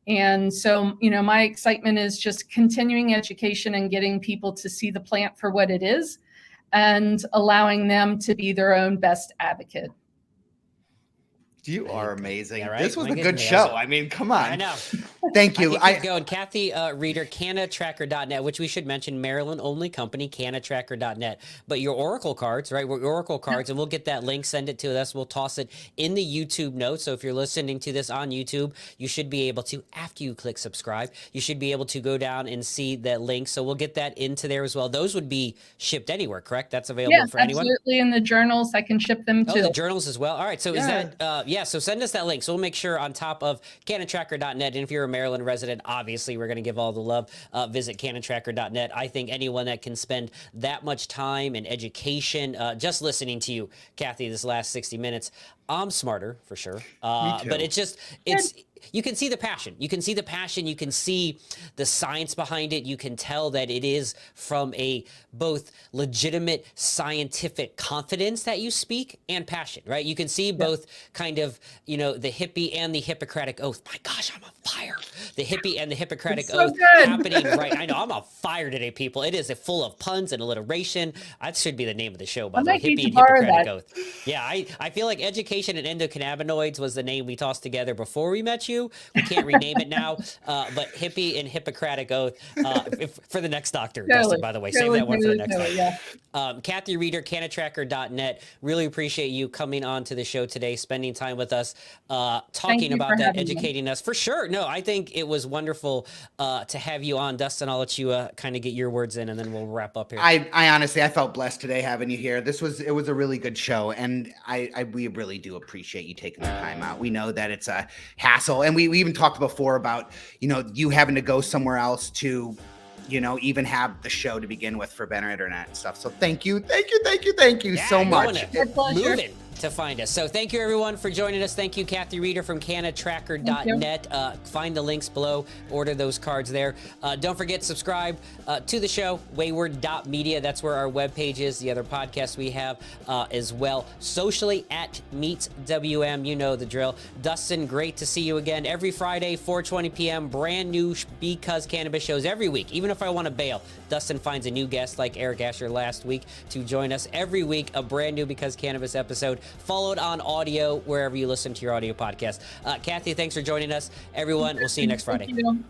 And so, you know, my excitement is just continuing education and getting people to see the plant for what it is and allowing them to be their own best advocate. You are amazing. Yeah, right? This was a good show. I mean, come on. I know. Thank you. I keep going. Kathy Reeder, cannatracker.net, which we should mention, Maryland only company, cannatracker.net. But your Oracle cards, right? We're Oracle cards, and we'll get that link, send it to us. We'll toss it in the YouTube notes. So if you're listening to this on YouTube, you should be able to, after you click subscribe, you should be able to go down and see that link. So we'll get that into there as well. Those would be shipped anywhere, correct? That's available for anyone? Absolutely. In the journals, I can ship them too. Oh, the journals as well. All right. So is that, so send us that link. So we'll make sure on top of cannatracker.net, and if you're a Maryland resident, obviously we're going to give all the love. Visit cannatracker.net. I think anyone that can spend that much time and education, just listening to you, Kathy, this last 60 minutes, I'm smarter for sure. But you can see the passion. You can see the passion. You can see the science behind it. You can tell that it is from a both legitimate scientific confidence that you speak and passion, right? You can see both kind of, you know, the hippie and the Hippocratic oath. My gosh, I'm on fire the hippie and the Hippocratic It's so Oath good. happening right. I know I'm on fire today, people. It is full of puns and alliteration. That should be the name of the show, by the way. might need Hippie to and borrow Hippocratic that. Oath. Yeah, I feel like education and endocannabinoids was the name we tossed together before we met you. We can't rename it now, but hippie and Hippocratic Oath for the next doctor, Dustin, by the way. Save that one for the next one. Yeah. Kathy Reeder, cannatracker.net. Really appreciate you coming on to the show today, spending time with us, talking you about for that, having me. educating us. For sure. No, I think it was wonderful to have you on. Dustin, I'll let you kind of get your words in, and then we'll wrap up here. I honestly, I felt blessed today having you here. It was a really good show, and we really do appreciate you taking the time out. We know that it's a hassle, and we even talked before about, you having to go somewhere else to, even have the show to begin with for better internet and stuff. So thank you so much. Moving to find us. So thank you everyone for joining us. Thank you, Kathy Reeder from cannatracker.net. Find the links below, order those cards there. Don't forget, subscribe to the show, Wayward.media. That's where our webpage is, the other podcasts we have as well. Socially at MeetsWM, you know the drill. Dustin, great to see you again. Every Friday, 4:20 p.m., brand new Because Cannabis shows every week. Even if I want to bail, Dustin finds a new guest like Eric Asher last week to join us every week, a brand new Because Cannabis episode, followed on audio wherever you listen to your audio podcast. Kathy, thanks for joining us. Everyone, we'll see you next Friday. Thank you.